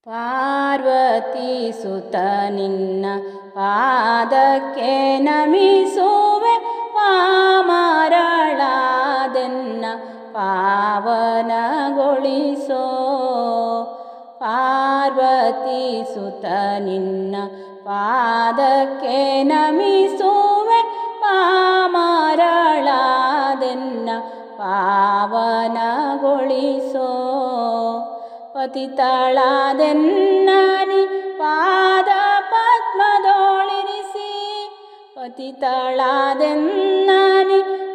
ಪಾರ್ವತಿ ಸುತ ನಿನ್ನ ಪಾದಕ್ಕೆ ನಮಿಸುವೆ, ಪಾಮರಳಾದೆನ್ನ ಪಾವನಗೊಳಿಸೋ. ಪಾರ್ವತಿ ಸುತ ನಿನ್ನ ಪಾದಕ್ಕೆ ನಮಿಸುವೆ, ಪಾಮರಳಾದೆನ್ನ ಪಾವನಗೊಳಿಸೋ. ಪತಿತಳಾದೆನ್ನನಿ ಪಾದ ಪದ್ಮದೊಳಿರಿಸಿ, ಪತಿತಳಾದೆನ್ನನಿ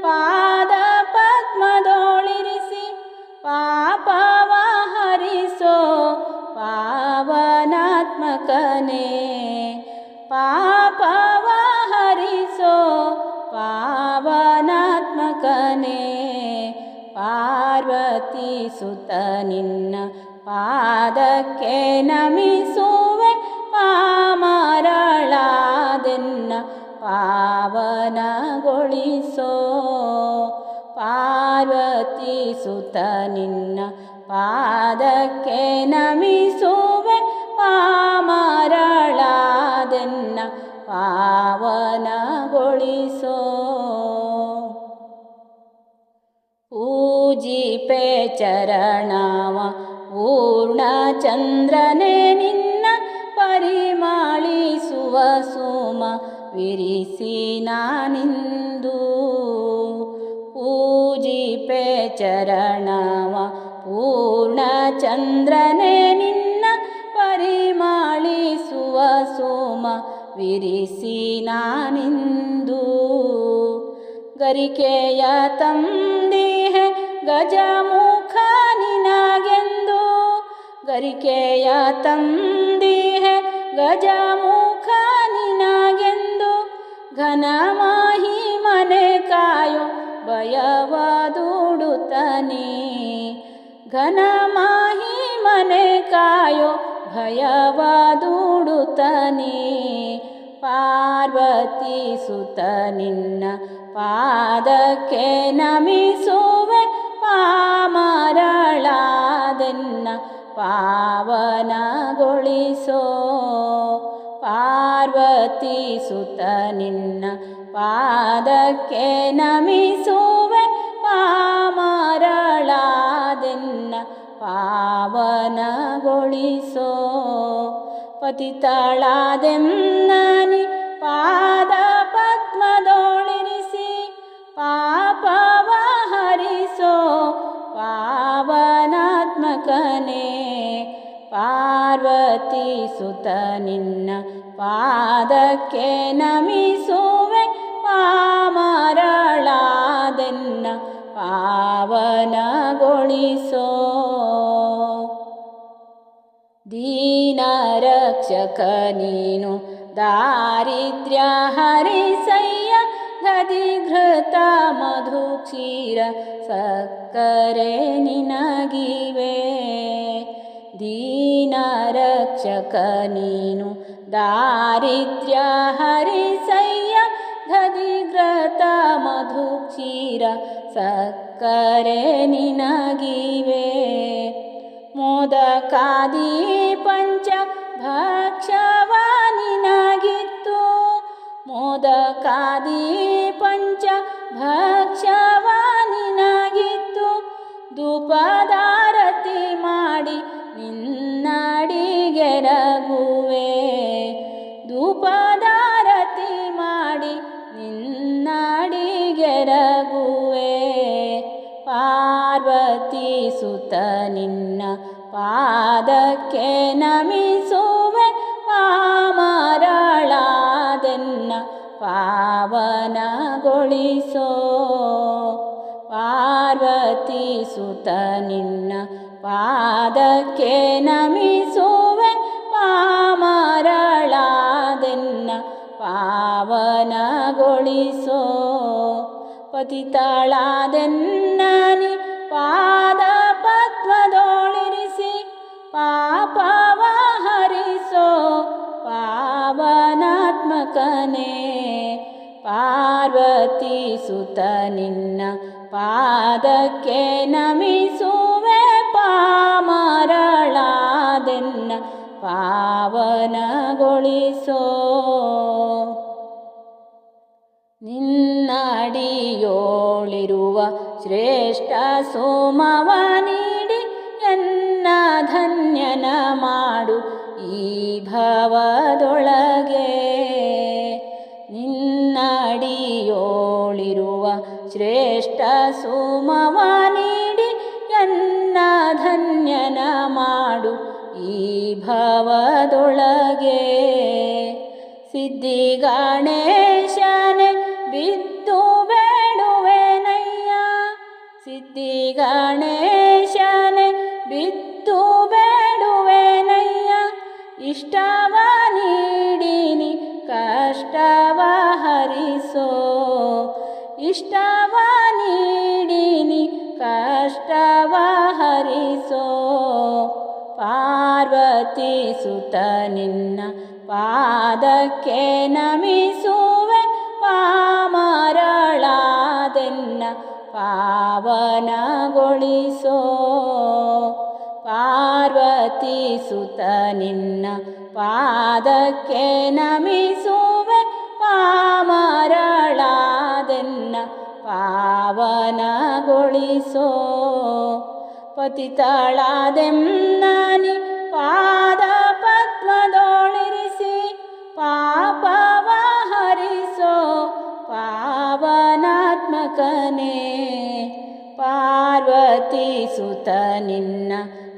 ಪಾದ ಪದ್ಮದೊಳಿರಿಸಿ, ಪಾಪವ ಹರಿಸೋ ಪಾವನಾತ್ಮಕನೇ. ಪಾಪವ ಹರಿಸೋ ಪಾವನಾತ್ಮಕನೇ. ಪಾರ್ವತಿ ಸುತ ನಿನ್ನ ಪಾದಕ್ಕೆ ನಮಿಸುವೆ, ಪಾಮರಳಾದೆನ್ನ ಪಾವನಗೊಳಿಸೋ. ಪಾರ್ವತಿ ಸುತ ನಿನ್ನ ಪಾದಕ್ಕೆ ನಮಿಸುವೆ, ಪಾಮರಳಾದೆನ್ನ ಪಾವನಗೊಳಿಸೋ. ಪೂಜಿಪೆ ಚರಣವ ಪೂರ್ಣಚಂದ್ರನೇ ನಿನ್ನ, ಪರಿಮಳಿಸುವ ಸುಮ ವಿರಿಸಿ ನಾನಿಂದು. ಪೂಜಿಪೆ ಚರಣವ ಪೂರ್ಣಚಂದ್ರನೇ ನಿನ್ನ, ಪರಿಮಳಿಸುವ ಸುಮ ವಿರಿಸಿ ನಾನಿಂದು. ಗರಿಕೆಯ ತಂದಿಹೆ ಗಜಮುಖ ನಿನಗೆಂದು, ಗರಿಕೆಯ ತಂದಿಹೆ ಗಜಮುಖ ನಿನಗೆಂದು. ಘನ ಮಹಿಮನೆ ಕಾಯೋ ಭಯವ ದುಡುತ್ತನೆ, ಘನ ಮಹಿಮನೆ ಕಾಯೋ ಭಯವ ದುಡುತ್ತನೆ. ಪಾರ್ವತಿ ಸುತ ನಿನ್ನ ಪಾದಕ್ಕೆ ನಮಿಸುವೆ, ಪಾಮರಳಾದೆನ್ನ ಪಾವನಗೊಳಿಸೋ. ಪಾರ್ವತಿ ಸುತ ನಿನ್ನ ಪಾದಕ್ಕೆ ನಮಿಸುವೆ, ಪಾಮರಳಾದೆನ್ನ ಪಾವನಗೊಳಿಸೋ. ಪತಿತಳಾದೆನ್ನನಿ ಪಾದ ಪದ್ಮದೊಳಿರಿಸಿ, ಪಾಪವ ಹರಿಸೋ ಪಾವನಾತ್ಮಕನೇ. ಪಾರ್ವತಿ ಸುತ ನಿನ್ನ ಪಾದಕ್ಕೆ ನಮಿಸುವೆ, ಪಾಮರಳಾದೆನ್ನ ಪಾವನಗೊಳಿಸೋ. ದೀನ ರಕ್ಷಕ ನೀನು ದಾರಿದ್ರ್ಯ ಹರಿಸಯ್ಯ, ದಧಿಘೃತ ಮಧು ಕ್ಷೀರ ಸಕ್ಕರೆ ನಿನಗಿವೆ. ದೀನ ರಕ್ಷಕ ನೀನು ದಾರಿದ್ರ್ಯ ಹರಿಸಯ್ಯ, ದಧಿಘೃತ ಮಧು ಕ್ಷೀರ ಸಕ್ಕರೆ ನಿನಗಿವೆ. ಮೋದಕಾದಿ ಪಂಚ ಭಕ್ಷವ ನಿನಗಿತ್ತು, ಮೋದಕಾದಿ ಪಂಚ ಭಕ್ಷವ ನಿನಗಿತ್ತು. ಧೂಪದಾರತಿ ಮಾಡಿ ನಿನ್ನಡಿಗೆರಗುವೆ, ಧೂಪದಾರತಿ ಮಾಡಿ ನಿನ್ನಡಿಗೆರಗುವೆ. ಪಾರ್ವತಿ ಸುತ ನಿನ್ನ ಪಾದಕ್ಕೆ ನಮಿಸುವೆ, ಪಾಮರಳಾದೆನ್ನ ಪಾವನಗೊಳಿಸೋ. ಪಾರ್ವತಿ ಸುತ ನಿನ್ನ ಪಾದಕ್ಕೆ ನಮಿಸುವೆ, ಪಾಮರಳಾದೆನ್ನ ಪಾವನಗೊಳಿಸೋ. ಪತಿತಳಾದೆನ್ನನಿ ಪಾದ ಪದ್ಮದೊಳಿರಿಸಿ, ಪಾಪವ ಹರಿಸೋ ಪಾವನಾತ್ಮಕನೇ. ಪಾರ್ವತಿ ಸುತ ನಿನ್ನ ಪಾದಕ್ಕೆ ನಮಿಸುವೆ, ಪಾಮರಳಾದೆನ್ನ ಪಾವನಗೊಳಿಸೋ. ನಿನ್ನಡಿಯೋಳಿರುವ ಶ್ರೇಷ್ಠ ಸೋಮವ ನೀಡಿ ಎನ್ನ ಧನ್ಯನ ಮಾಡು ಈ ಭವದೊಳಗೆ. ನಿನ್ನಡಿಯೋಳಿರುವ ಶ್ರೇಷ್ಠ ಸೋಮವ ನೀಡಿ ಎನ್ನ ಧನ್ಯನ ಮಾಡು ಈ ಭವದೊಳಗೆ. ಸಿದ್ಧಿ ಗಣೇಶನೇ ಬಿದ್ದು ಬೇಡುವೆನಯ್ಯ, ಸಿದ್ಧಿ ಗಣೇಶನೇ ಬಿದ್ದು ಬೇಡುವೆನಯ್ಯ. ಇಷ್ಟವ ನೀಡಿನಿ ಕಷ್ಟವ ಹರಿಸೋ, ಇಷ್ಟವ ನೀಡಿನಿ ಕಷ್ಟವ ಹರಿಸೋ. ಪಾರ್ವತಿ ಸುತ ನಿನ್ನ ಪಾದಕ್ಕೆ ನಮಿಸುವೆ, ಪಾಮರಳಾದೆನ್ನ ಪಾವನಗೊಳಿಸೋ. ಪಾರ್ವತಿ ಸುತ ನಿನ್ನ ಪಾದಕ್ಕೆ ನಮಿಸುವೆ, ಪಾಮರಳಾದೆನ್ನ ಪಾವನಗೊಳಿಸೋ. ಪತಿತಳಾದೆನ್ನನಿ ಪಾದ ಪದ್ಮದೊಳಿರಿಸಿ, ಪಾಪವ ಹರಿಸೋ ಪಾವನಾತ್ಮಕನೇ. ಪಾರ್ವತಿ ಸುತ ನಿನ್ನ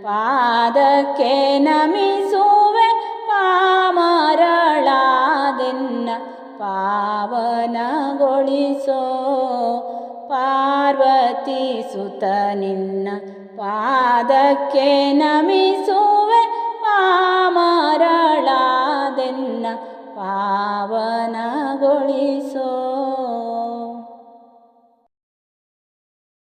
ಪಾದಕ್ಕೆ ನಮಿಸುವೆ, ಪಾಮರಳಾದೆನ್ನ ಪಾವನಗೊಳಿಸೋ. ಪಾರ್ವತಿ ಸುತ ನಿನ್ನ ಪಾದಕ್ಕೆ ನಮಿಸುವೆ, ಪಾಮರಳಾದೆನ್ನ ಪಾವನಗೊಳಿಸೋ.